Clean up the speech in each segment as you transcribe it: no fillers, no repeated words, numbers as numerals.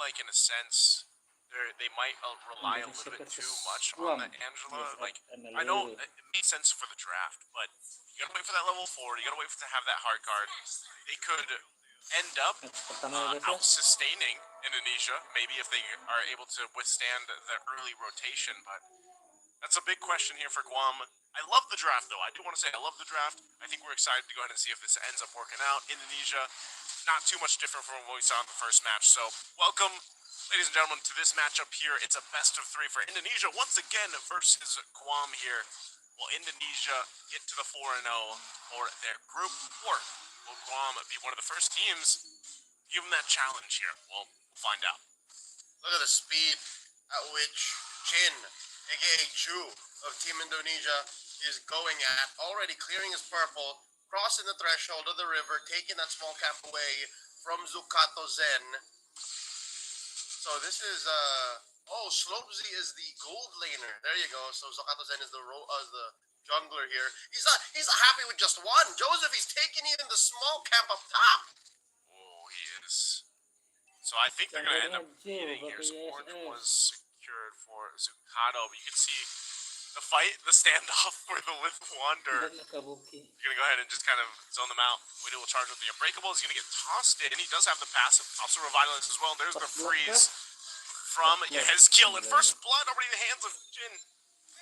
like in a sense they might rely a little bit too much on the Angela. Like I know it makes sense for the draft, but you gotta wait for that level 4. You gotta wait for to have that hard card. They could end up out-sustaining Indonesia, maybe if they are able to withstand the early rotation, but that's a big question here for Guam. I love the draft, though. I do want to say I love the draft. I think we're excited to go ahead and see if this ends up working out. Indonesia, not too much different from what we saw in the first match, so welcome, ladies and gentlemen, to this matchup here. It's a best of 3 for Indonesia once again versus Guam here. Will Indonesia get to the 4-0 for their group, or will Guam be one of the first teams? Give them that challenge here. Well, we'll find out. Look at the speed at which Chin, aka Chu, of Team Indonesia is going at. Already clearing his purple, crossing the threshold of the river, taking that small camp away from Zukato Zen. So this is, Slopesy is the gold laner. There you go. So Zukato Zen is the jungler here. He's not happy with just one. Joseph, he's taking even the small camp up top. Oh, he is. So I think they're going to end up beating here. So orange was secured for Zukato, but you can see the fight, the standoff for the Lith Wander. You're going to go ahead and just kind of zone them out. Widow will charge with the Unbreakable. He's going to get tossed in. He does have the passive. Also Revitalize as well. There's the freeze from Iesf. And first blood already in the hands of Jin.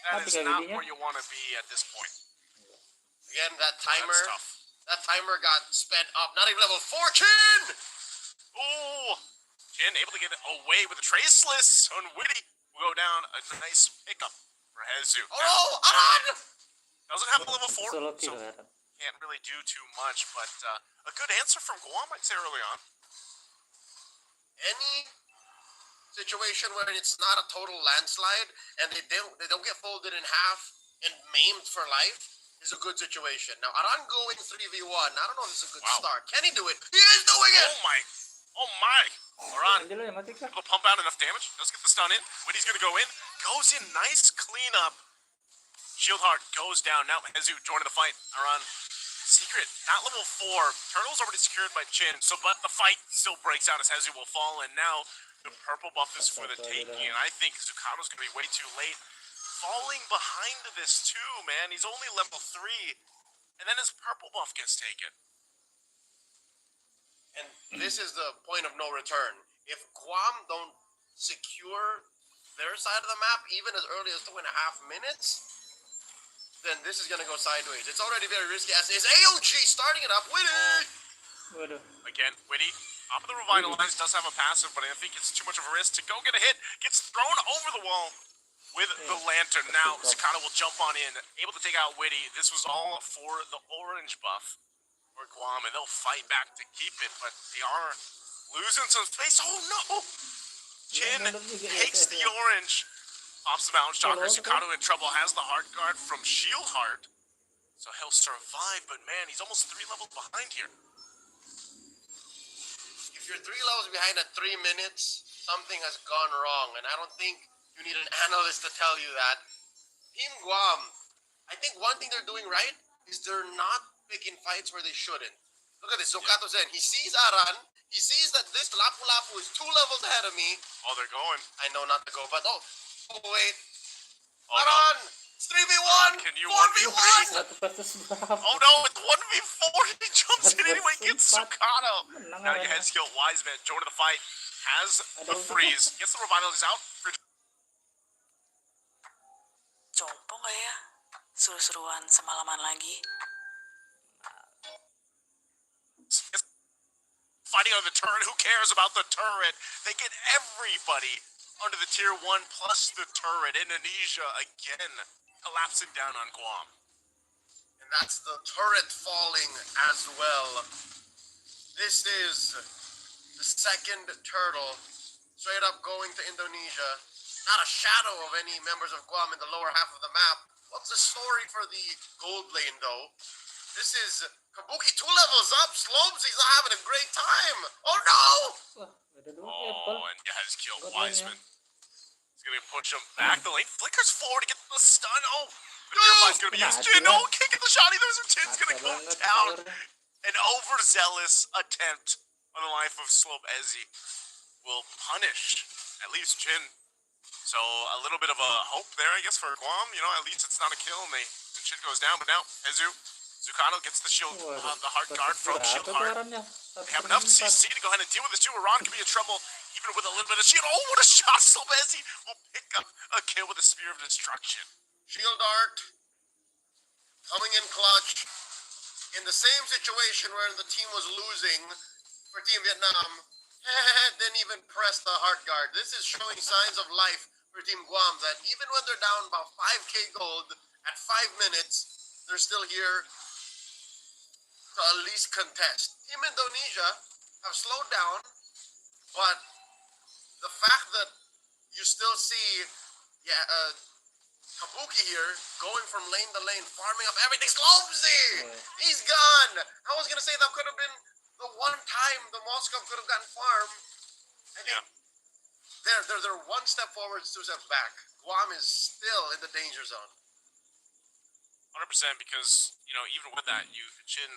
That is not where you want to be at this point. Again, that timer got sped up. Not even level 4, Chin! Oh! Chin able to get away with the Traceless on Witty. Will go down a nice pickup for Hezu. Oh no! Aran! Doesn't have a level 4, so can't really do too much, but a good answer from Guam, I'd say, early on. Any situation where it's not a total landslide and they don't get folded in half and maimed for life is a good situation. Now, Aran going 3v1, I don't know if this is a good start. Can he do it? He is doing it! Oh my! Aran will pump out enough damage. Does get the stun in. Witty's gonna go in. Goes in. Nice cleanup. Shield Heart goes down. Now Hezu joining the fight. Aran. Secret. Not level 4. Turtle's already secured by Chin. But the fight still breaks out as Hezu will fall. And now the purple buff is for the taking. And I think Zukato's gonna be way too late. Falling behind this too, man. He's only level 3. And then his purple buff gets taken. And this is the point of no return. If Guam don't secure their side of the map, even as early as 2.5 minutes, then this is going to go sideways. It's already very risky, as is AOG starting it up. Witty! Again, Witty, top of the Revitalize, does have a passive, but I think it's too much of a risk to go get a hit. Gets thrown over the wall with the Lantern. Now, Zukato will jump on in, able to take out Witty. This was all for the orange buff for Guam, and they'll fight back to keep it, but they are losing some space. Oh no! Chin takes the orange. Pops the Balance Shocker. Zukato in trouble. Has the hard guard from Shield Heart. So he'll survive, but man, he's almost 3 levels behind here. If you're 3 levels behind at 3 minutes, something has gone wrong, and I don't think you need an analyst to tell you that. Team Guam, I think one thing they're doing right is they're not picking fights where they shouldn't. Look at this, Zukato Zen. He sees Aran. He sees that this Lapu Lapu is 2 levels ahead of me. Oh, they're going. I know not to go, but wait. Oh, Aran! No. It's 3v1! Can you 4v1! Oh no, it's 1v4! He jumps in anyway, gets Zukato. Now you head skill. Wiseman joining the fight. Has the freeze. Gets the Revitalize out. Jompo nggak ya? Seru-seruan semalaman lagi. Fighting on the turret. Who cares about the turret? They get everybody under the tier 1 plus the turret. Indonesia again collapsing down on Guam. And that's the turret falling as well. This is the second turtle straight up going to Indonesia. Not a shadow of any members of Guam in the lower half of the map. What's the story for the gold lane though? This is Kabuki 2 levels up. Slobesy's not having a great time. Oh no! Oh, and has killed Wiseman. He's gonna push him back. The lane flickers forward to get the stun. Oh, the Purify's gonna be used. Jin, no, can't get the shot either. So Jin's gonna go down. An overzealous attempt on the life of Slopesy. will punish at least Jin. So a little bit of a hope there, I guess, for Guam. You know, at least it's not a kill and Jin goes down. But now Zucano gets the shield, the heart guard from Shield Heart. They have enough CC to go ahead and deal with this too. Iran could be in trouble even with a little bit of shield. Oh, what a shot! Sobezi will pick up a kill with a Spear of Destruction. Shield Art coming in clutch in the same situation where the team was losing for Team Vietnam. Didn't even press the heart guard. This is showing signs of life for Team Guam, that even when they're down about 5k gold at 5 minutes, they're still here to at least contest. Team Indonesia have slowed down, but the fact that you still see Kabuki here going from lane to lane, farming up everything. Slobzy! He's gone! I was going to say that could have been the one time the Moscow could have gotten farm. I think they're one step forward, 2 steps back. Guam is still in the danger zone. 100%, because, you know, even with that, Jin,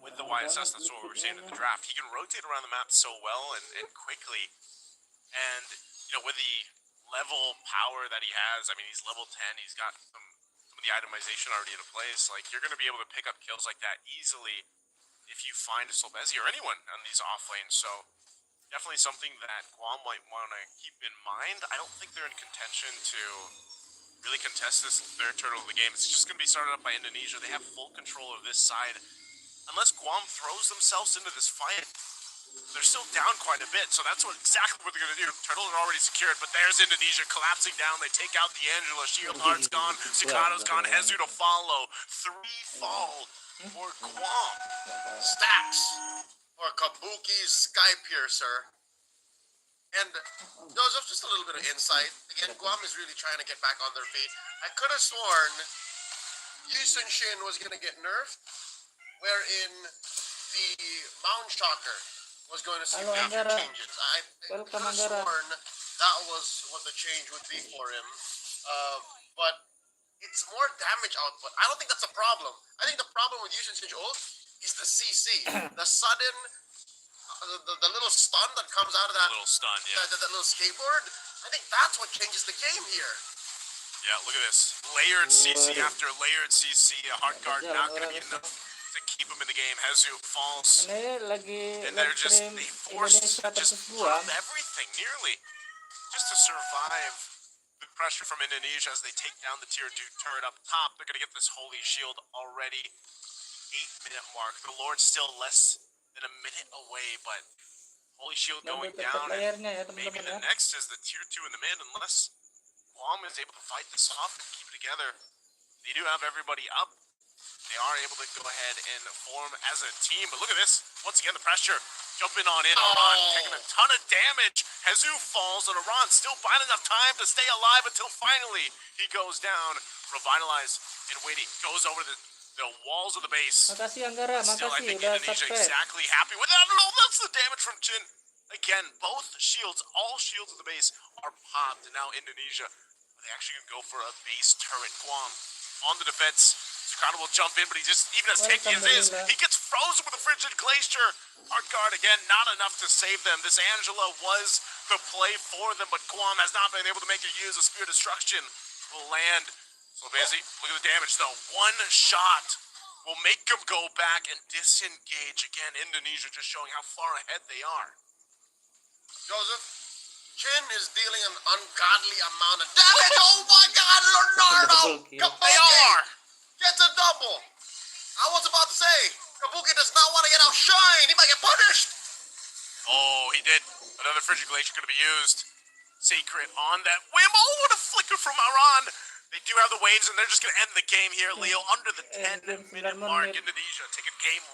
with the YSS, that's what we were saying in the draft, he can rotate around the map so well and quickly. And, you know, with the level power that he has, I mean, he's level 10, he's got some of the itemization already in place. Like, you're going to be able to pick up kills like that easily if you find a Solbezi or anyone on these off lanes. So, definitely something that Guam might want to keep in mind. I don't think they're in contention to really contest this third turtle of the game. It's just going to be started up by Indonesia. They have full control of this side. Unless Guam throws themselves into this fight, they're still down quite a bit, so that's exactly what they're going to do. Turtles are already secured, but there's Indonesia collapsing down. They take out the Angela. Shield Heart's gone. Sukano's gone. Hezu to follow. 3 fall for Guam. Stacks for Kabuki's Sky Piercer. And Joseph, just a little bit of insight. Again, Guam is really trying to get back on their feet. I could have sworn Yusun Shin was going to get nerfed, wherein the Mount Shocker was going to see major changes. I could have sworn that was what the change would be for him. But it's more damage output. I don't think that's a problem. I think the problem with Yusun Shin's ult is the CC. The sudden, the little stun that comes out of that little stun, that little skateboard. I think that's what changes the game here. Yeah, look at this. Layered CC after layered CC. A heart guard not going to be enough to keep him in the game. Hezu falls. And they're just, they forced to just drop everything nearly just to survive the pressure from Indonesia as they take down the tier 2 turret up top. They're going to get this holy shield already. 8-minute mark. The Lord's still less than a minute away, but holy shield going down. And maybe the next is the tier 2 in the mid, unless Guam is able to fight this off and keep it together. They do have everybody up. They are able to go ahead and form as a team. But look at this. Once again, the pressure jumping on in. Iran taking a ton of damage. Hezu falls, and Iran still buying enough time to stay alive until finally he goes down. Revitalize and Witty goes over the walls of the base. Makasih Anggara, Still, I makasih think udah Indonesia subscribe. exactly happy with that. No, that's the damage from Jin. Again, both shields, all shields of the base are popped. And now Indonesia, they actually can go for a base turret. Guam on the defense. Sukano will jump in, but he just, even as tanky as is, he gets frozen with a Frigid Glacier. Hard guard again, not enough to save them. This Angela was the play for them, but Guam has not been able to make it use. A Spear Destruction will land. So busy. Look at the damage though. One shot will make them go back and disengage. Again, Indonesia just showing how far ahead they are. Joseph, Jin is dealing an ungodly amount of damage. Oh my God, Leonardo! Kabuki They are! gets a double. I was about to say, Kabuki does not want to get outshined. He might get punished. Oh, he did. Another Frigid Glacier going to be used. Secret on that whim. Oh, what a flicker from Iran. They do have the waves, and they're just going to end the game here. Leo under the 10-minute mark. Indonesia taking game 1.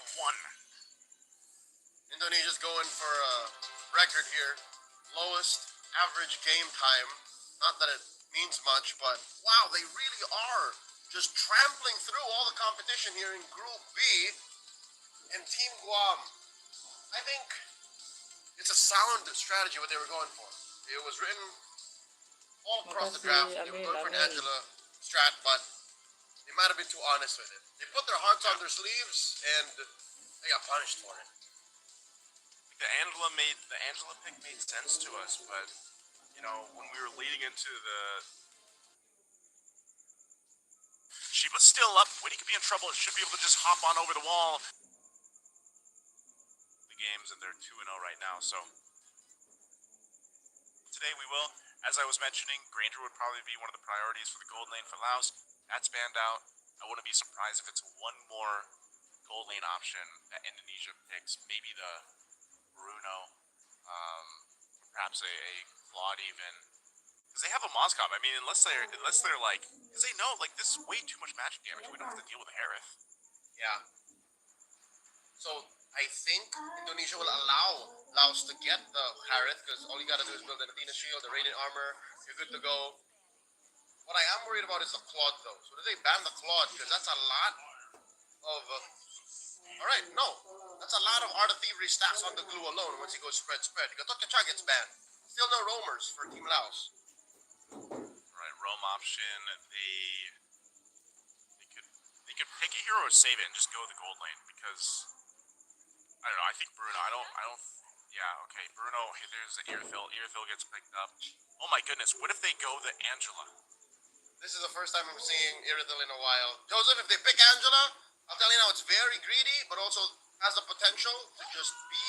Indonesia's going for a record here. Lowest average game time. Not that it means much, but wow, they really are just trampling through all the competition here in Group B. And Team Guam, I think it's a sound strategy what they were going for. It was written all across the draft. They were going for an Angela strat, but they might have been too honest with it. They put their hearts on their sleeves, and they got punished for it. the Angela pick made sense to us, but you know, when we were leading into the Sheba's still up. Winnie could be in trouble. Should be able to just hop on over the wall. The games, and they're 2-0 right now, so today we will. As I was mentioning, Granger would probably be one of the priorities for the gold lane for Laos. That's banned out. I wouldn't be surprised if it's one more gold lane option that Indonesia picks. Maybe the Bruno, perhaps a Claude even. Because they have a Moskov. I mean, unless they're like, because they know like this is way too much magic damage. We don't have to deal with a Harith. Yeah. So I think Indonesia will allow Laos to get the Harith, because all you gotta do is build an Athena shield, the radiant armor, you're good to go. What I am worried about is the Claude though. So do they ban the Claude? Because that's a lot of alright, no. That's a lot of Art of Thievery stacks on the glue alone once he goes spread. Gatokacha gets banned. Still no roamers for Team Laos. Right, roam option. They could pick a hero or save it and just go the gold lane, because I don't know. I think Bruno. I don't. Yeah. Okay. Bruno. There's the Earthil. Earthil gets picked up. Oh my goodness. What if they go the Angela? This is the first time I'm seeing Iridil in a while. Joseph, if they pick Angela, I'll tell you now, it's very greedy, but also has the potential to just be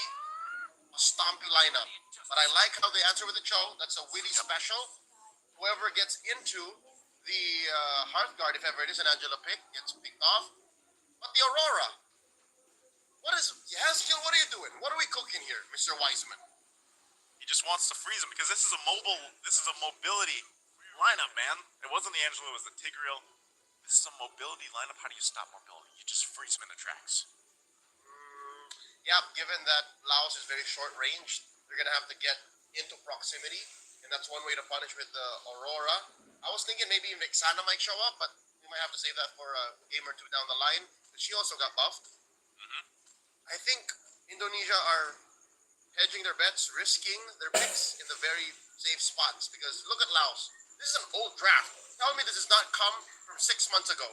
a stompy lineup. But I like how they answer with the Cho. That's a witty special. Whoever gets into the Hearthguard, if ever it is an Angela pick, gets picked off. But the Aurora, Haskill, what are you doing? What are we cooking here, Mr. Wiseman? He just wants to freeze him because this is a mobility lineup, man. It wasn't the Angela, it was the Tigreal. This is a mobility lineup. How do you stop mobility? You just freeze him in the tracks. Yeah, given that Laos is very short range, they're going to have to get into proximity, and that's one way to punish with the Aurora. I was thinking maybe Vexana might show up, but we might have to save that for a game or two down the line. But she also got buffed. I think Indonesia are hedging their bets, risking their picks in the very safe spots, because look at Laos. This is an old draft. Tell me this does not come from 6 months ago.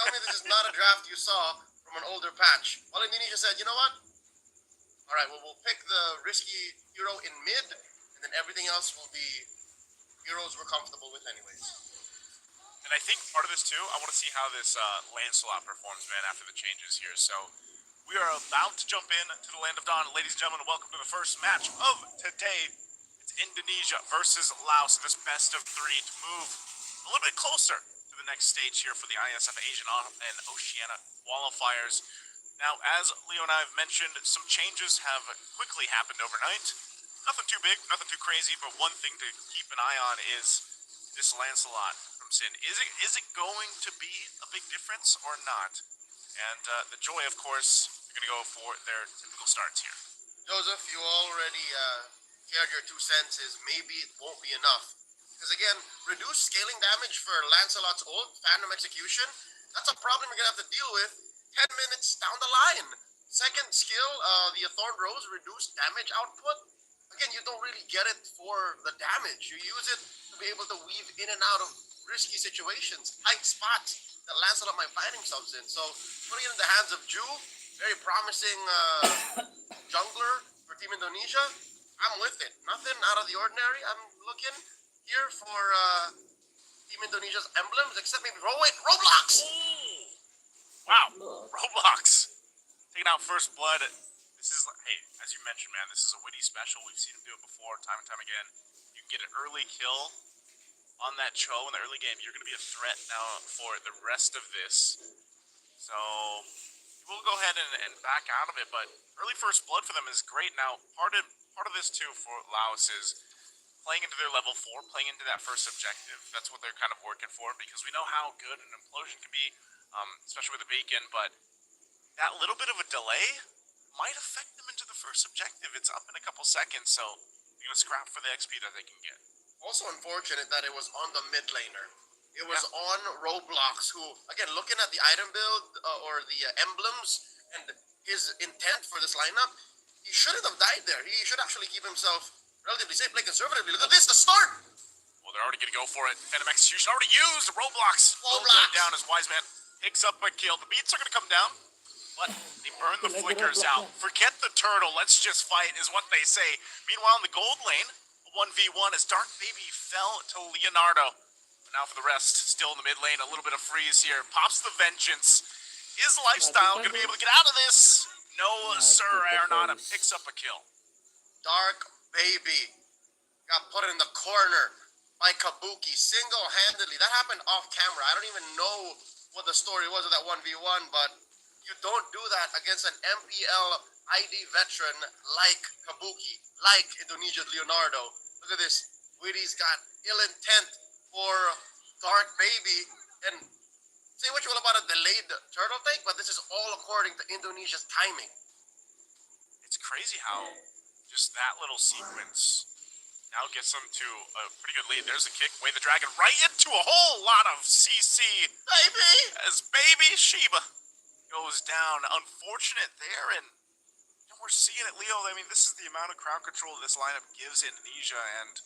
Tell me this is not a draft you saw from an older patch. Well, Indonesia said, you know what? All right, well, we'll pick the risky hero in mid, and then everything else will be heroes we're comfortable with anyways. And I think part of this, too, I want to see how this Lancelot performs, man, after the changes here. So we are about to jump in to the Land of Dawn. Ladies and gentlemen, welcome to the first match of today. It's Indonesia versus Laos, this best of 3 to move a little bit closer to the next stage here for the Iesf Asian and Oceania qualifiers. Now, as Leo and I have mentioned, some changes have quickly happened overnight. Nothing too big, nothing too crazy, but one thing to keep an eye on is this Lancelot from Sin. Is it going to be a big difference or not? And the Joy, of course, they're going to go for their typical starts here. Joseph, you already shared your 2 cents is maybe it won't be enough. Because again, reduced scaling damage for Lancelot's old Phantom Execution, that's a problem we're going to have to deal with 10 minutes down the line. Second skill, the Thorn Rose, reduced damage output. Again, you don't really get it for the damage. You use it to be able to weave in and out of risky situations, tight spots that Lancelot might find himself in. So putting it in the hands of Ju, very promising jungler for Team Indonesia. I'm with it. Nothing out of the ordinary. I'm looking here for Team Indonesia's emblems, except maybe Roblox. Wow, Roblox taking out first blood. This is, hey, as you mentioned, man, this is a witty special. We've seen him do it before, time and time again. You can get an early kill on that Cho in the early game. You're going to be a threat now for the rest of this. So we'll go ahead and back out of it, but early first blood for them is great. Now, part of this too for Laos is playing into their level 4, playing into that first objective. That's what they're kind of working for, because we know how good an implosion can be, especially with the beacon, but that little bit of a delay might affect them into the first objective. It's up in a couple seconds, so they're going to scrap for the XP that they can get. Also unfortunate that it was on the mid laner. It was on Roblox, who, again, looking at the item build or the emblems and his intent for this lineup, he shouldn't have died there. He should actually keep himself relatively safe, play conservatively. Look at this, the start! Well, they're already going to go for it. Phantom Execution already used. Roblox. Down as Wiseman picks up a kill. The beats are going to come down. But they burn the flickers out. Forget the turtle, let's just fight, is what they say. Meanwhile, in the gold lane, 1v1 as Dark Baby fell to Leonardo. But now for the rest, still in the mid lane, a little bit of freeze here. Pops the Vengeance. Is Lifestyle going to be able to get out of this? No, sir, Arenado picks up a kill. Dark Baby got put in the corner by Kabuki single-handedly. That happened off camera. I don't even know what the story was of that 1v1, but you don't do that against an MPL ID veteran like Kabuki, like Indonesia's Leonardo. Look at this. Witty's got ill intent for Dark Baby. And say what you will about a delayed turtle take, but this is all according to Indonesia's timing. It's crazy how just that little sequence now gets them to a pretty good lead. There's a kick, Way the Dragon right into a whole lot of CC. Baby! As Baby Shiba goes down. Unfortunate there, and we're seeing it, Leo. I mean, this is the amount of crowd control this lineup gives Indonesia, and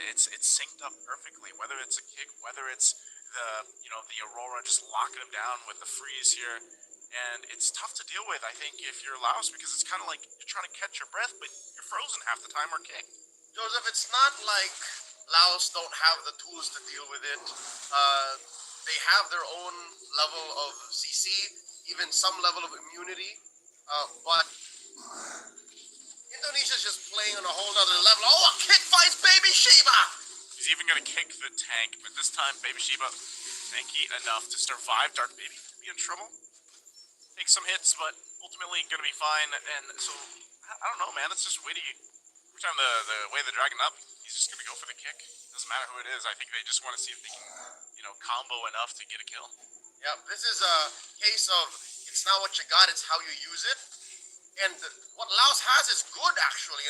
it's synced up perfectly. Whether it's a kick, whether it's the Aurora just locking him down with the freeze here, and it's tough to deal with, I think, if you're Laos, because it's kind of like you're trying to catch your breath, but you're frozen half the time or kicked. Joseph, it's not like Laos don't have the tools to deal with it. They have their own level of CC, even some level of immunity, but Indonesia's just playing on a whole other level. Oh, a kick finds Baby Shiba! He's even going to kick the tank, but this time Baby Shiba tanky enough to survive. Dark Baby could be in trouble. Take some hits, but ultimately going to be fine. And so, I don't know, man. It's just Witty. Every time the Way the Dragon up, he's just going to go for the kick. Doesn't matter who it is. I think they just want to see if they can, combo enough to get a kill. Yep, this is a case of it's not what you got, it's how you use it. And what Laos has is good, actually,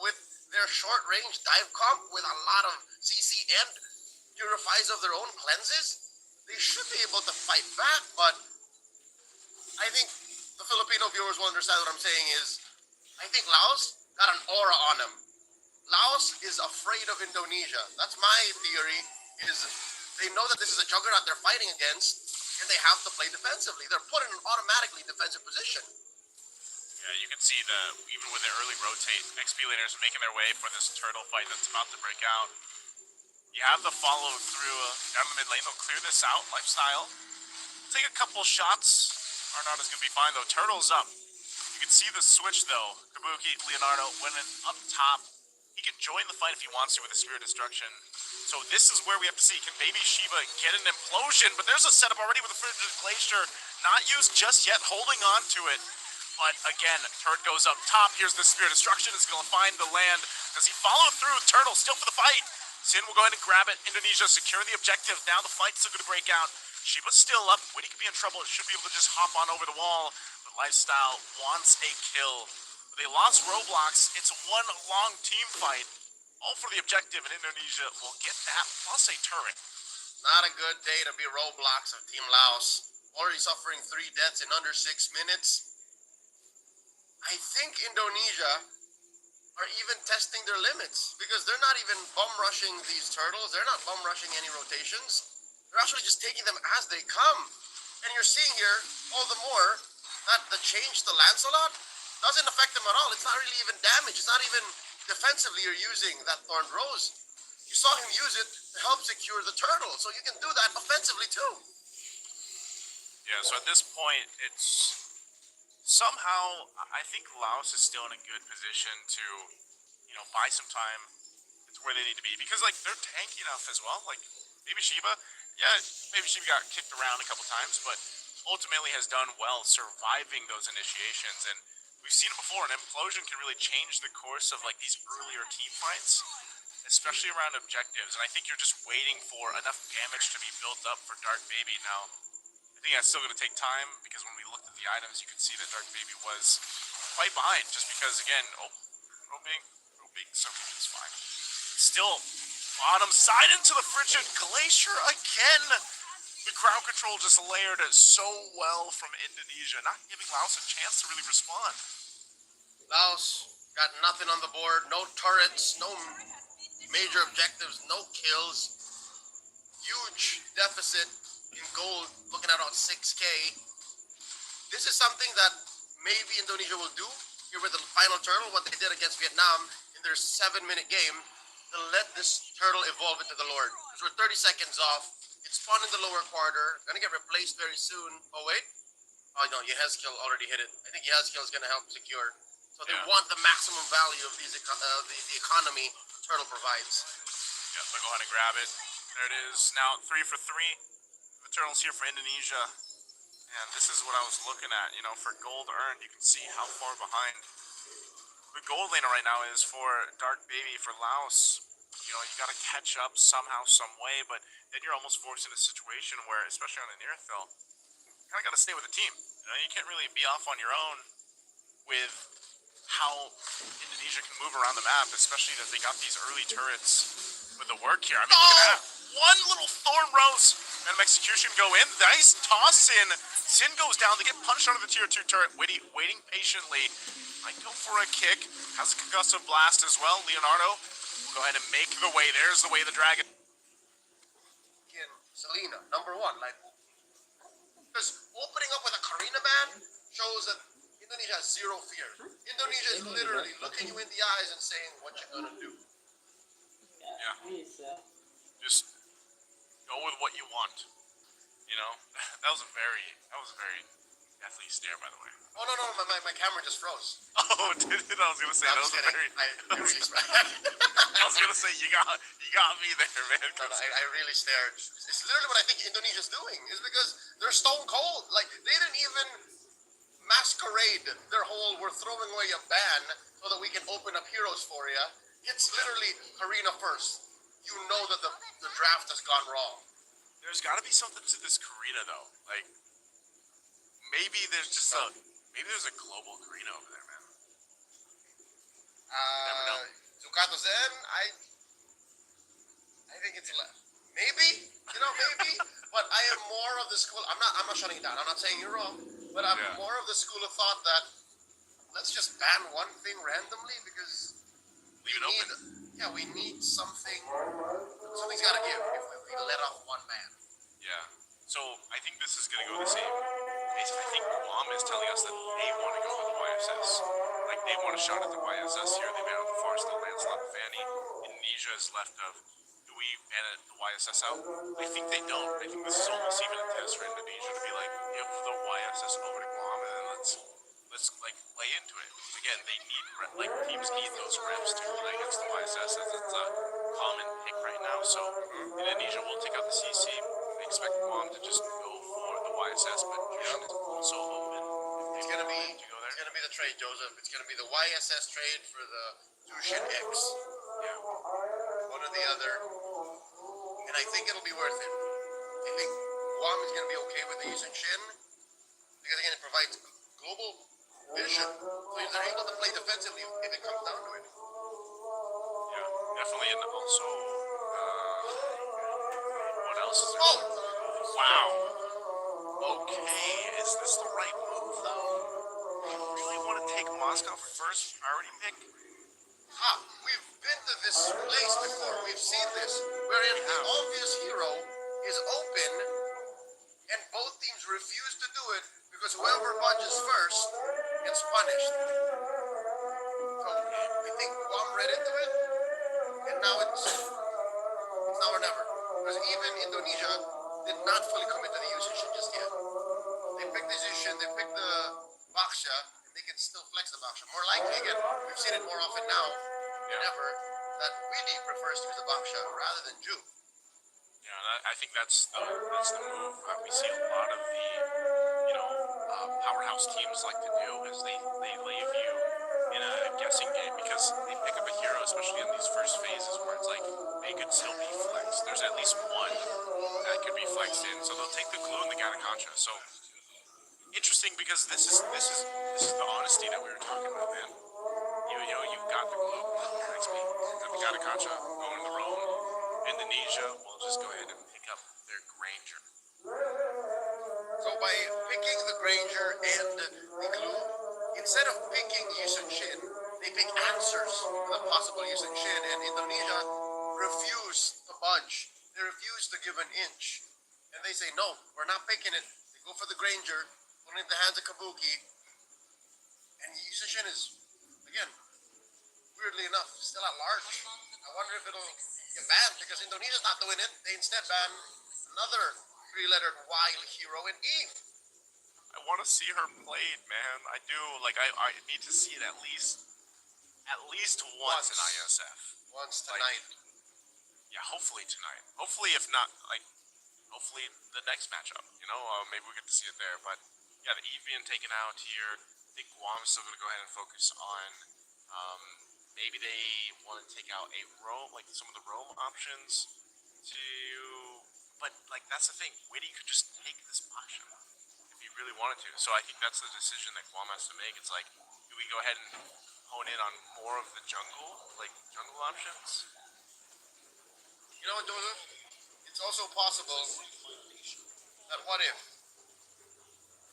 with their short-range dive comp with a lot of CC and purifies of their own cleanses. They should be able to fight back, but I think the Filipino viewers will understand what I'm saying is, I think Laos got an aura on them. Laos is afraid of Indonesia. That's my theory, is they know that this is a juggernaut they're fighting against, and they have to play defensively. They're put in an automatically defensive position. Yeah, you can see even with their early rotate, XP laners making their way for this turtle fight that's about to break out. You have the follow through down the mid lane. They'll clear this out. Lifestyle. Take a couple shots. Arnauto's going to be fine, though. Turtle's up. You can see the switch, though. Kabuki, Leonardo, winning up top. He can join the fight if he wants to with the Spirit Destruction. So this is where we have to see, can Baby Shiba get an implosion? But there's a setup already with the Frigid Glacier. Not used just yet, holding on to it. But again, Turd goes up top. Here's the Spirit Destruction. It's going to find the land. Does he follow through? Turtle still for the fight. Sin will go ahead and grab it. Indonesia secure the objective. Now the fight's still going to break out. Shiba's still up. Witty could be in trouble. It should be able to just hop on over the wall. But Lifestyle wants a kill. They lost Roblox. It's one long team fight. All for the objective, and Indonesia will get that plus a turret. Not a good day to be Roblox of Team Laos. Already suffering 3 deaths in under 6 minutes. I think Indonesia are even testing their limits because they're not even bum rushing these turtles. They're not bum rushing any rotations. They're actually just taking them as they come. And you're seeing here, all the more, that the change to Lancelot doesn't affect them at all. It's not really even damage. It's not even defensively you're using that Thorned Rose. You saw him use it to help secure the turtle. So you can do that offensively too. Yeah, so at this point, it's somehow, I think Laos is still in a good position to, buy some time. It's where they need to be. Because, they're tanky enough as well. Baby Shiba, yeah, Baby Shiba got kicked around a couple times, but ultimately has done well surviving those initiations. And we've seen it before, an implosion can really change the course of, these earlier team fights, especially around objectives. And I think you're just waiting for enough damage to be built up for Dark Baby. Now, I think that's still going to take time, because when we looked at the items, you could see that Dark Baby was quite behind, just because, again, probing, so it's fine. Still, bottom side into the Frigid Glacier again. The crowd control just layered it so well from Indonesia, not giving Laos a chance to really respond. Laos got nothing on the board, no turrets, no major objectives, no kills. Huge deficit in gold, looking at about 6K. this is something that maybe Indonesia will do here with the final turtle, what they did against Vietnam in their 7-minute game, to let this turtle evolve into the Lord. Because we're 30 seconds off. It spawned in the lower quarter. Gonna get replaced very soon. Oh, wait. Oh, no, Yehezkiel already hit it. I think Yehezkiel is gonna help secure. So they want the maximum value of these the economy turtle provides. Yeah, so go ahead and grab it. There it is. Now 3 for 3. The turtles here for Indonesia. And this is what I was looking at, you know, for gold earned, you can see how far behind the gold laner right now is for Dark Baby, for Laos. You know, you got to catch up somehow, some way, but then you're almost forced in a situation where, especially on an Iesf, you kind of got to stay with the team. You know, you can't really be off on your own with how Indonesia can move around the map, especially that they got these early turrets with the work here. I mean, look at that. One little Thorn Rose and execution go in. Nice toss in. Sin goes down to get punched under the tier 2 turret. Waiting patiently. Might go for a kick. Has a concussive blast as well. Leonardo will go ahead and make the way. There's the way the dragon. Selena, number 1. Like, because opening up with a Karina ban shows that Indonesia has zero fear. Indonesia is literally looking you in the eyes and saying, what you gonna do? Yeah. Just go with what you want. You know, that was a very deathly stare, by the way. Oh no, my camera just froze. Oh, did it? I was gonna say that was kidding. a very. I really I was gonna say you got me there, man. No, I really stared. It's literally what I think Indonesia's doing. Is because they're stone cold. Like they didn't even masquerade their whole "we're throwing away a ban so that we can open up heroes for you." It's literally Karina first. You know that the draft has gone wrong. There's got to be something to this Karina though. Like maybe there's just a global Karina over there, man. Never know. Zukato Zen, I think it's left. Maybe, maybe. But I am more of the school. I'm not shutting it down. I'm not saying you're wrong. But I'm more of the school of thought that let's just ban one thing randomly because leave it open. Yeah, we need something. Something's got to give if we let off one ban. Yeah. So I think this is going to go the same. Basically, I think Guam is telling us that they want to go to the YSS. Like they want a shot at the YSS here. They ban out the Farstar, Lancelot, and Fanny. Indonesia is left of. Do we ban the YSS out? I think they don't. I think this is almost even a test for Indonesia to be like, give the YSS over to Guam and then let's like play into it. Again, they need teams need those reps to play against the YSS as it's a common pick right now. So Indonesia will take out the CC. They expect Guam to just go for the YSS, but Jushin is also open. It's gonna be the trade, Joseph. It's gonna be the YSS trade for the Jushin X. Yeah. One or the other. And I think it'll be worth it. I think Guam is gonna be okay with the Yusun Shin because again it provides global vision. So they're able to play defensively if it comes down to it. Yeah, definitely. And also, what else is there? Oh! Wow. Okay, is this the right move, though? Do you really want to take Moscow first priority pick? We've been to this place before. We've seen this, wherein the obvious hero is open, and both teams refuse to do it because whoever budges first gets punished. So I think Guam read into it, and now it's now or never. Because even Indonesia did not fully commit to the usage just yet. They picked the Zushin, they picked the Baksha, and they can still flex the Baksha. More likely, again, we've seen it more often now than ever, that Widi prefers to use the Baksha rather than Ju. Yeah, I think that's the move that we see a lot of the powerhouse teams like to do is they leave you in a guessing game because they pick up a hero, especially in these first phases where it's like they could still be flexed. There's at least one that could be flexed in, so they'll take the clue and the Gataconcha. So interesting because this is the honesty that we were talking about, man. You've got the clue, next week, got the Gataconcha, going to Rome. Indonesia will just go ahead and pick up their Granger. So by picking the Granger and the clue, instead of picking Yusun Shin, they pick answers for the possible Yusun Shin, and Indonesia refuse to budge. They refuse to give an inch. And they say, no, we're not picking it. They go for the Granger, put it in the hands of Kabuki. And Yushin is, again, weirdly enough, still at large. I wonder if it'll get banned because Indonesia's not doing it. They instead ban another three-lettered wild hero in Eve. I want to see her played, man. I do. Like, I need to see it at least once in Iesf. Once tonight. Yeah, hopefully tonight. Hopefully, if not, like, hopefully the next matchup. You know, maybe we get to see it there. But yeah, the Eve being taken out here. I think Guam's still gonna go ahead and focus on. Maybe they want to take out a roam, like some of the roam options. But like that's the thing. Witty could just take this option if he really wanted to. So I think that's the decision that Guam has to make. It's like, do we go ahead and hone in on more of the jungle options? You know what, Doza? It's also possible that what if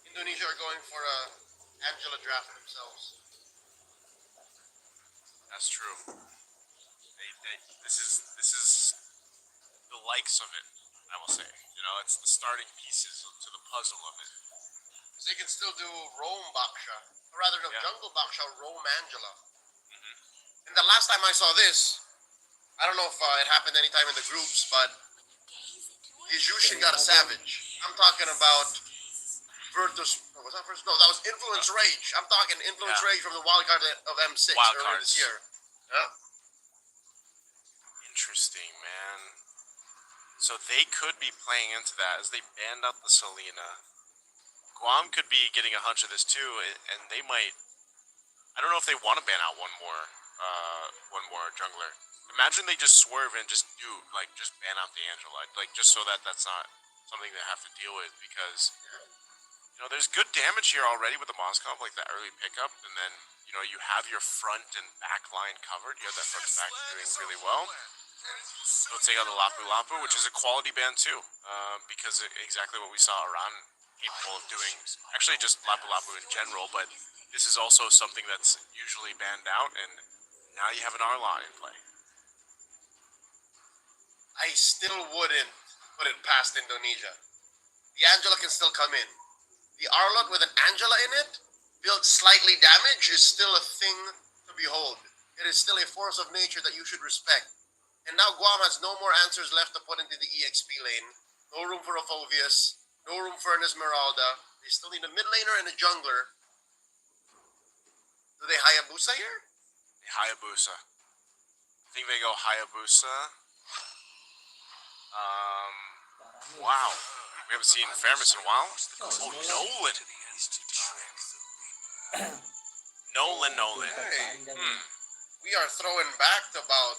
Indonesia are going for a Angela draft themselves? That's true. This is the likes of it, I will say. You know, it's the starting pieces to the puzzle of it. Because they can still do Rome Baksha, or rather no, Jungle Baksha, Rome Angela. And the last time I saw this, I don't know if it happened anytime in the groups, but Yushin got a savage. I'm talking about Virtus. Was that first? No, that was Influence Rage. I'm talking Influence Rage from the wildcard of M6 earlier this year. Yeah. Interesting, man. So they could be playing into that as they banned out the Selena. Guam could be getting a hunch of this too, and they might. I don't know if they want to ban out one more jungler. Imagine they just swerve and just ban out the Angela, like just so that that's not something they have to deal with, because you know there's good damage here already with the Moscomp, like that early pickup, and then you know you have your front and back line covered. You have that front and back doing really well. Let's take out the Lapu Lapu, which is a quality ban too, because exactly what we saw Iran capable of doing. Actually, just Lapu Lapu in general, but this is also something that's usually banned out, and now you have an Arlon in play. I still wouldn't put it past Indonesia. The Angela can still come in. The Arlot with an Angela in it, built slightly damaged, is still a thing to behold. It is still a force of nature that you should respect. And now Guam has no more answers left to put into the EXP lane. No room for a Phoveus. No room for an Esmeralda. They still need a mid laner and a jungler. Do they Hayabusa here? Hayabusa. I think they go Hayabusa. Wow. We haven't seen Fairness in a while. Oh, Nolan. Nolan. Hey. We are throwing back to about...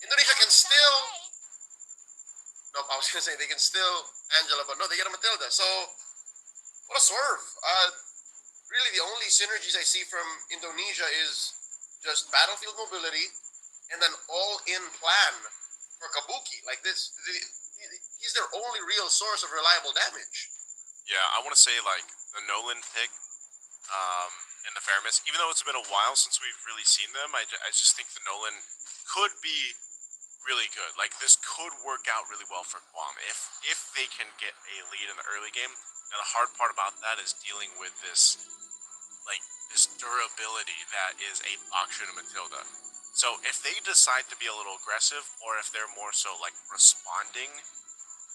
Indonesia can still... Nope, I was going to say they can still Angela, but no, they get a Matilda. So, what a swerve. Really, the only synergies I see from Indonesia is just battlefield mobility and then all-in plan for Kabuki. Like this, he's their only real source of reliable damage. Yeah, I want to say, like, the Nolan pick and the Fairness, even though it's been a while since we've really seen them, I just think the Nolan could be really good. Like, this could work out really well for Guam if they can get a lead in the early game. Now, the hard part about that is dealing with this durability that is a Baksha and Matilda. So if they decide to be a little aggressive, or if they're more so like responding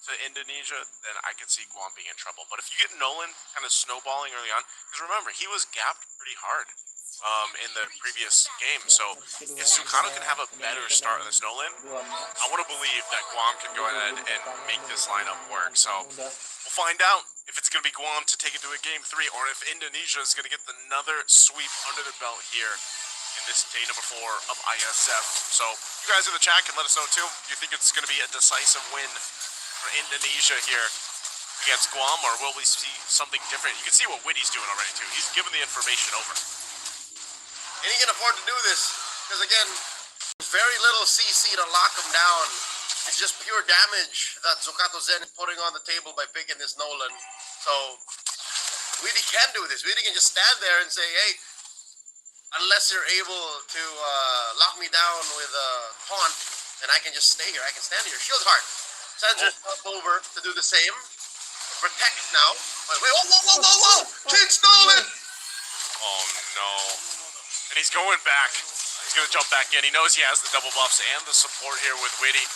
to Indonesia, then I could see Guam being in trouble. But if you get Nolan kind of snowballing early on, because remember, he was gapped pretty hard in the previous game. So if Sukano can have a better start on this Nolan, I want to believe that Guam can go ahead and make this lineup work. So we'll find out if it's going to be Guam to take it to a game 3, or if Indonesia is going to get another sweep under the belt here in this day number 4 of Iesf. So you guys in the chat can let us know too. Do you think it's going to be a decisive win for Indonesia here against Guam, or will we see something different? You can see what Witty's doing already too. He's giving the information over. And he can afford to do this, because again, very little CC to lock him down. It's just pure damage that Zukato Zen is putting on the table by picking this Nolan. So, Witty can do this. Witty can just stand there and say, hey, unless you're able to lock me down with a taunt, and I can just stay here. I can stand here. Shield Heart sends herself over to do the same. Protect now. Wait, whoa! Chin stole it! Oh no. And he's going back. He's gonna jump back in. He knows he has the double buffs and the support here with Witty.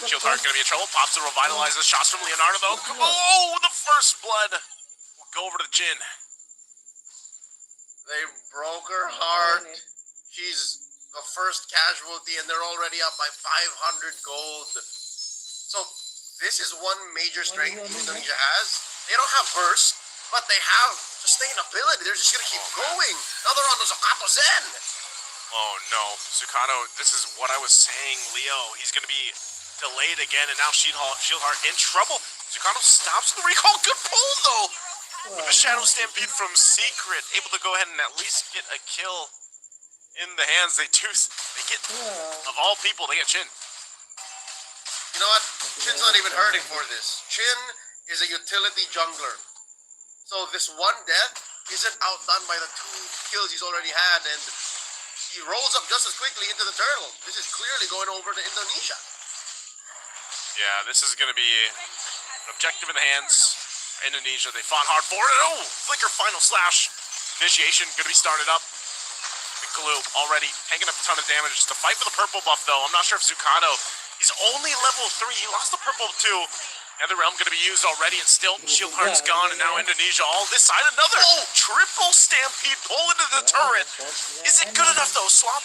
Shield Heart gonna be in trouble. Pops to revitalize the shots from Leonardo though. Oh, the first blood. We'll go over to the Jin. They broke her heart. She's the first casualty, and they're already up by 500 gold. So this is one major strength Indonesia has. They don't have burst, but they have sustainability. They're just gonna keep going. Now they're on the Zukato Zen. Oh no, Zukato, this is what I was saying, Leo. He's gonna be delayed again, and now Shieldheart in trouble. Zukato stops the recall. Good pull though! With the Shadow Stampede from Secret, able to go ahead and at least get a kill in the hands. They get, of all people, they get Chin. You know what? Chin's not even hurting for this. Chin is a utility jungler. So this one death isn't outdone by the 2 kills he's already had, and he rolls up just as quickly into the turtle. This is clearly going over to Indonesia. Yeah, this is going to be an objective in the hands. Indonesia, they fought hard for it. Oh, Flicker final slash. Initiation going to be started up. The glue already taking up a ton of damage. Just to fight for the purple buff, though. I'm not sure if Zukato, he's only level 3. He lost the purple, too. Nether Realm going to be used already, and still Shield Heart's gone, and now Indonesia all this side. Another triple stampede pull into the turret. Is it good enough, though? Swap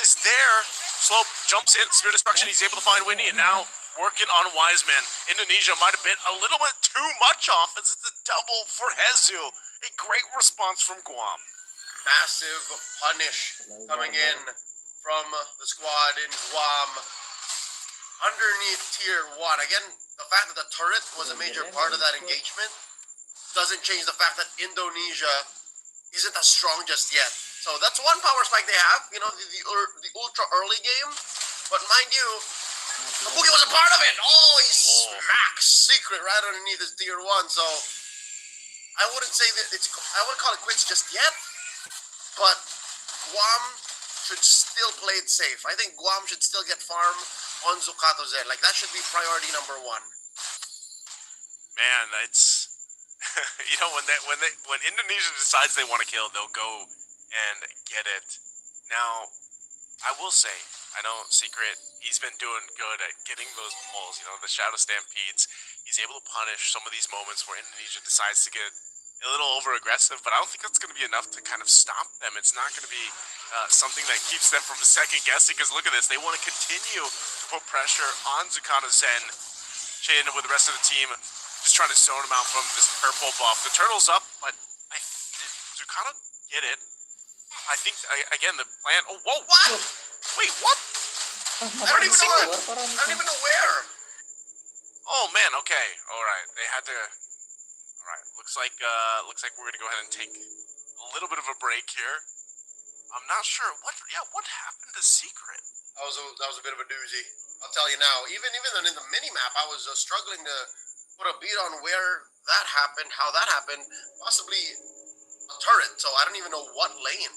is there. Slope jumps in. Spear Destruction, he's able to find Windy, and now working on Wiseman. Indonesia might have been a little bit too much off as it's a double for Hezu. A great response from Guam. Massive punish coming in from the squad in Guam. Underneath tier 1. Again, the fact that the turret was a major part of that engagement doesn't change the fact that Indonesia isn't as strong just yet. So that's one power spike they have, you know, the ultra early game. But mind you, Boogie was a part of it. Oh, he smacks Secret right underneath his tier 1. So I wouldn't say that I wouldn't call it quits just yet. But Guam should still play it safe. I think Guam should still get farm on Zukato Zen. Like, that should be priority number 1. Man, it's you know, when Indonesia decides they want to kill, they'll go and get it. Now, I will say, I know Secret, he's been doing good at getting those pulls, you know, the Shadow Stampedes. He's able to punish some of these moments where Indonesia decides to get a little over-aggressive, but I don't think that's going to be enough to kind of stop them. It's not going to be something that keeps them from second-guessing, because look at this. They want to continue to put pressure on Zukato Zen. Chin with the rest of the team just trying to zone him out from this purple buff. The turtle's up, but did Zukato get it? I think, again, the plan... Oh, whoa! What? Wait, what? I don't even know where. Oh, man, okay. Alright, they had to... Alright, looks like we're gonna go ahead and take a little bit of a break here. I'm not sure. What happened to Secret? That was a bit of a doozy. I'll tell you now. Even in the mini-map, I was struggling to put a beat on where that happened, how that happened. Possibly a turret, so I don't even know what lane.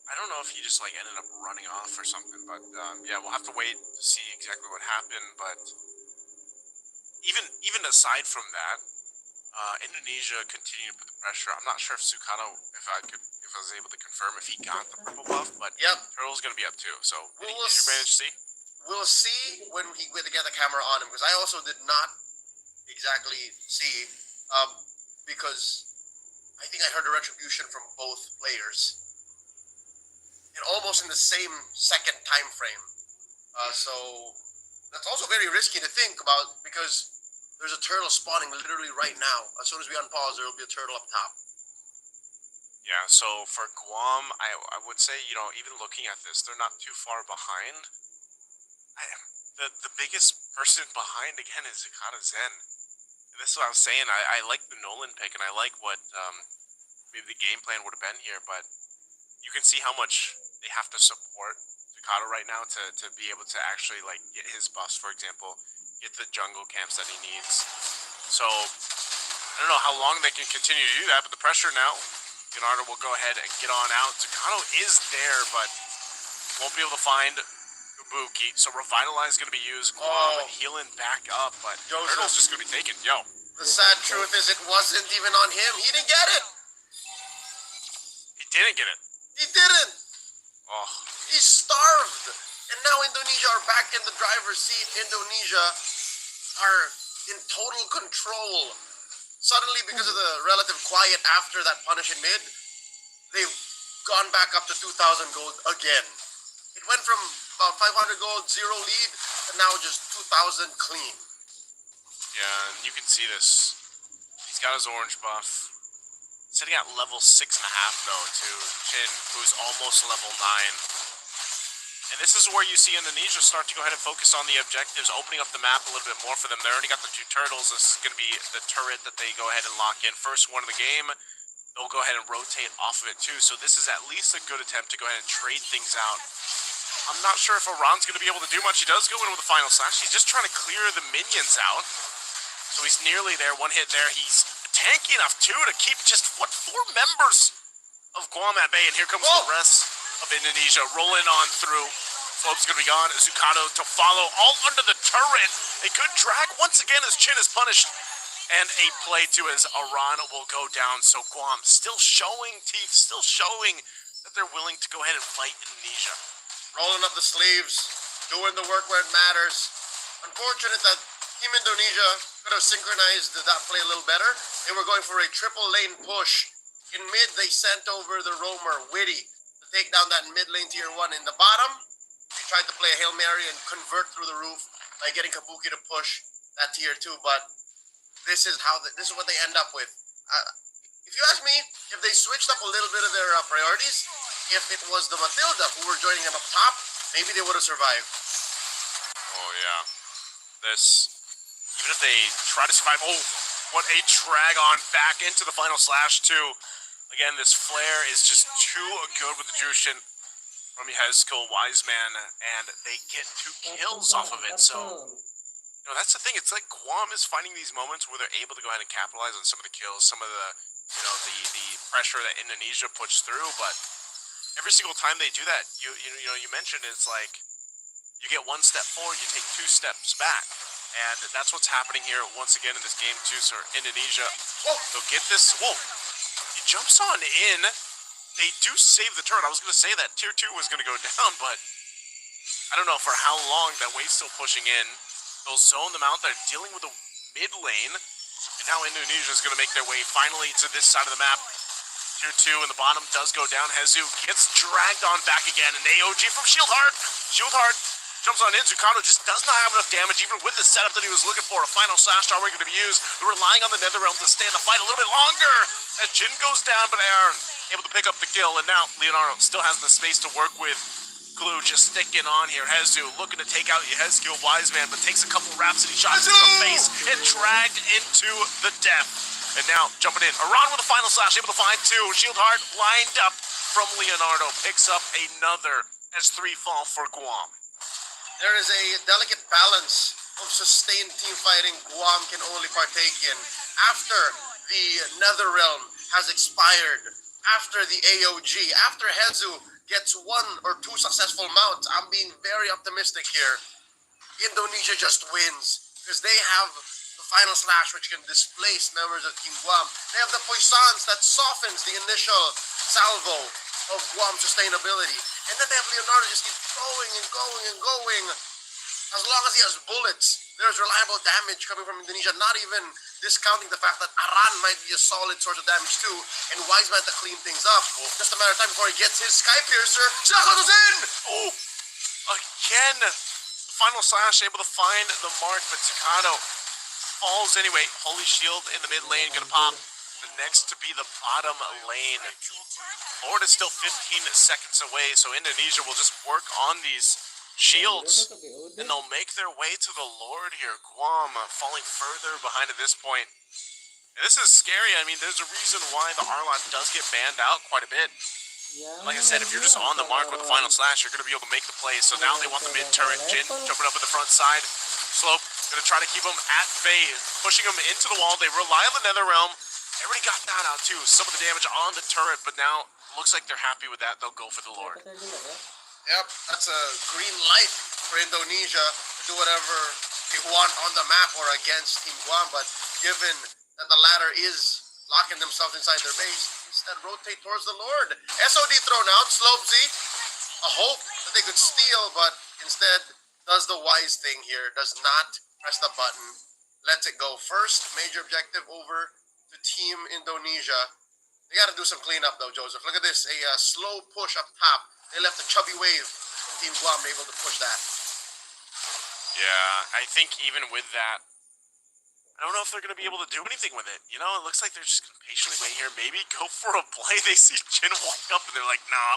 I don't know if he just, like, ended up running off or something, but, yeah, we'll have to wait to see exactly what happened, but even aside from that, Indonesia continued to put the pressure. I'm not sure if Zukato, if I was able to confirm if he got the purple buff, but yep. Turtle's gonna be up too, so did you manage to see? We'll see when we get the camera on him, because I also did not exactly see, because I think I heard a retribution from both players. And almost in the same second time frame. So that's also very risky to think about, because there's a turtle spawning literally right now. As soon as we unpause, there will be a turtle up top. Yeah, so for Guam, I would say, you know, even looking at this, they're not too far behind. The biggest person behind, again, is Zukato Zen. And this is what I was saying. I like the Nolan pick, and I like what maybe the game plan would have been here, but you can see how much they have to support Zukato right now to be able to actually, like, get his buffs, for example, get the jungle camps that he needs. So I don't know how long they can continue to do that, but the pressure now Leonardo will go ahead and get on out. Zucano is there, but won't be able to find Ibuki. So Revitalize is going to be used. Guam healing back up, but Turtle's just going to be taken. Yo. The sad truth is it wasn't even on him. He didn't get it. He didn't get it. He didn't. Oh. He starved. And now Indonesia are back in the driver's seat. Indonesia are in total control. Suddenly, because of the relative quiet after that punish in mid, they've gone back up to 2,000 gold again. It went from about 500 gold, 0 lead, to now just 2,000 clean. Yeah, and you can see this. He's got his orange buff. Sitting at level 6.5 though to Chin, who's almost level 9. And this is where you see Indonesia start to go ahead and focus on the objectives, opening up the map a little bit more for them. They already got the 2 turtles. This is going to be the turret that they go ahead and lock in. First one of the game, they'll go ahead and rotate off of it too. So this is at least a good attempt to go ahead and trade things out. I'm not sure if Iran's going to be able to do much. He does go in with the final slash. He's just trying to clear the minions out. So he's nearly there. 1 hit there. He's tanky enough too to keep just, 4 members of Guam at bay. And here comes the rest of Indonesia rolling on through. Flope's gonna be gone. Zucano to follow, all under the turret. A good drag once again as Chin is punished. And a play too as Iran will go down. So Guam still showing teeth, still showing that they're willing to go ahead and fight Indonesia. Rolling up the sleeves, doing the work where it matters. Unfortunate that Team Indonesia could have synchronized that play a little better. They were going for a triple lane push. In mid, they sent over the roamer, Witty, to take down that mid lane tier 1. In the bottom, they tried to play a Hail Mary and convert through the roof by getting Kabuki to push that tier 2. But this is what they end up with. If you ask me, if they switched up a little bit of their priorities, if it was the Matilda who were joining them up top, maybe they would have survived. Oh yeah, this, even if they try to survive, what a drag on back into the final slash too. Again, this flare is just too good with the Jushin from Iesf, Wiseman, and they get 2 kills off of it. So, you know, that's the thing. It's like Guam is finding these moments where they're able to go ahead and capitalize on some of the kills, some of the, you know, the pressure that Indonesia puts through. But every single time they do that, you mentioned it's like you get 1 step forward, you take 2 steps back. And that's what's happening here once again in this game too. So Indonesia, they'll get this. Whoa, he jumps on in. They do save the turret. I was going to say that tier 2 was going to go down, but I don't know for how long. That wave's still pushing in. They'll zone them out. They're dealing with the mid lane. And now Indonesia is going to make their way finally to this side of the map. Tier 2 in the bottom does go down. Hezu gets dragged on back again. An AOG from Shieldhard. Shieldhard jumps on in. Zucano just does not have enough damage, even with the setup that he was looking for. A final slash star going to be used. They're relying on the Netherrealm to stay in the fight a little bit longer. As Jin goes down, but Aaron able to pick up the kill. And now Leonardo still has the space to work with. Glue just sticking on here. Hezu looking to take out Iesf, Wiseman, but takes a couple Rhapsody shots to the face and dragged into the death. And now jumping in. Iran with the final slash, able to find 2. Shieldhard lined up from Leonardo. Picks up another as 3 fall for Guam. There is a delicate balance of sustained team fighting Guam can only partake in. After the Netherrealm has expired, after the AOG, after Hezu gets 1 or 2 successful mounts, I'm being very optimistic here. Indonesia just wins because they have the final slash which can displace members of Team Guam. They have the Poissons that softens the initial salvo of Guam sustainability. And then they have Leonardo just keep going and going and going. As long as he has bullets, there's reliable damage coming from Indonesia, not even discounting the fact that Aran might be a solid source of damage too, and Wiseman to clean things up. Just a matter of time before he gets his Sky Piercer. Shakado's in! Oh, again, the final slash able to find the mark, but Zucano falls anyway. Holy Shield in the mid lane, gonna pop. The next to be the bottom lane. Lord is still 15 seconds away, so Indonesia will just work on these shields, and they'll make their way to the Lord here. Guam falling further behind at this point. And this is scary. I mean, there's a reason why the Arlon does get banned out quite a bit. Like I said, if you're just on the mark with the final slash, you're going to be able to make the play. So now they want the mid turret. Jin jumping up at the front side. Slope going to try to keep them at bay, pushing them into the wall. They rely on the Netherrealm. Everybody got that out too. Some of the damage on the turret, but now looks like they're happy with that. They'll go for the Lord. Yep, that's a green light for Indonesia to do whatever they want on the map or against Team Guam, but given that the latter is locking themselves inside their base, instead rotate towards the Lord. SOD thrown out, Slopesy, a hope that they could steal, but instead does the wise thing here, does not press the button, lets it go. First major objective over to Team Indonesia. They got to do some cleanup though, Joseph. Look at this, a slow push up top. They left a chubby wave from Team Guam, able to push that. Yeah, I think even with that, I don't know if they're going to be able to do anything with it. You know, it looks like they're just going to patiently wait here. Maybe go for a play. They see Jin walk up and they're like, nah,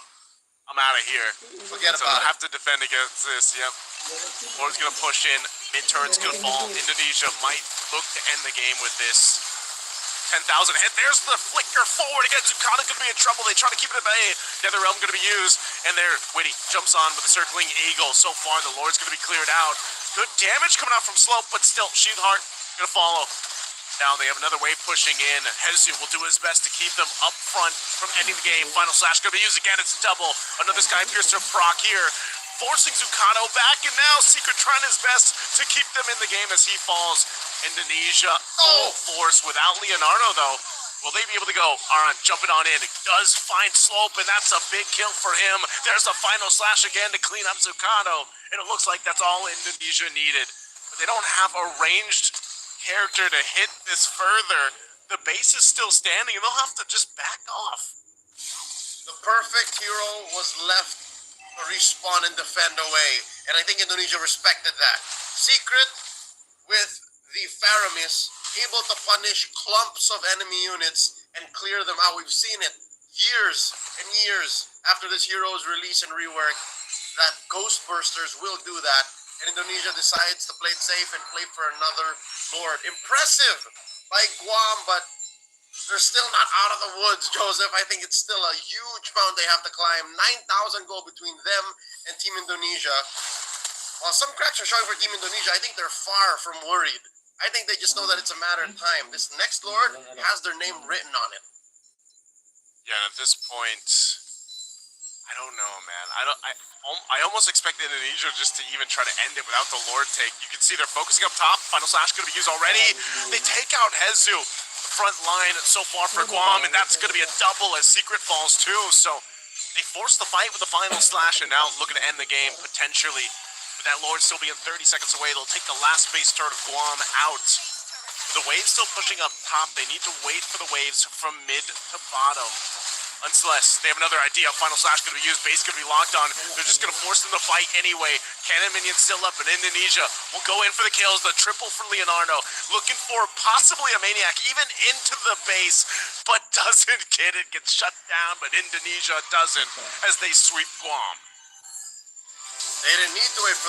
I'm out of here. Forget so about they'll it. have to defend against this. Yep. Lord's going to push in. Mid-turret's going to fall. Indonesia might look to end the game with this. 10,000 hit. There's the flicker forward again. Zukata could be in trouble. They try to keep it at bay. Nether Realm going to be used. And there, Witty jumps on with the circling eagle. So far, the Lord's going to be cleared out. Good damage coming out from Slope, but still, Sheath Heart going to follow. Now they have another wave pushing in. Hezu will do his best to keep them up front from ending the game. Final Slash going to be used again. It's a double. Another Sky Piercer proc here. Forcing Zukato back, and now Secret trying his best to keep them in the game as he falls. Indonesia full force without Leonardo, though. Will they be able to go? Aran jumping on in. Does find Slope, and that's a big kill for him. There's a Final Slash again to clean up Zukato, and it looks like that's all Indonesia needed. But they don't have a ranged character to hit this further. The base is still standing, and they'll have to just back off. The perfect hero was left to respawn and defend away, and I think Indonesia respected that. Secret with the Faramis able to punish clumps of enemy units and clear them out. We've seen it years and years after this hero's release and rework that Ghostbusters will do that, and Indonesia decides to play it safe and play for another Lord. Impressive by Guam, but they're still not out of the woods, Joseph. I think it's still a huge mountain they have to climb. 9,000 goal between them and Team Indonesia. While some cracks are showing for Team Indonesia, I think they're far from worried. I think they just know that it's a matter of time. This next Lord has their name written on it. Yeah, at this point, I don't know, man. I almost expect Indonesia just to even try to end it without the Lord take. You can see they're focusing up top. Final Slash going to be used already. They take out Hezu. The front line so far for Guam, and that's going to be a double as Secret falls too. So they force the fight with the Final Slash, and now looking to end the game potentially. With that Lord still being 30 seconds away, they'll take the last base turret of Guam out. The waves still pushing up top. They need to wait for the waves from mid to bottom. Unless they have another idea. Final Slash going to be used. Base going to be locked on. They're just going to force them to fight anyway. Cannon minions still up, and Indonesia will go in for the kills. The triple for Leonardo. Looking for possibly a Maniac even into the base, but doesn't get it. Gets shut down, but Indonesia doesn't as they sweep Guam. They didn't need to wait for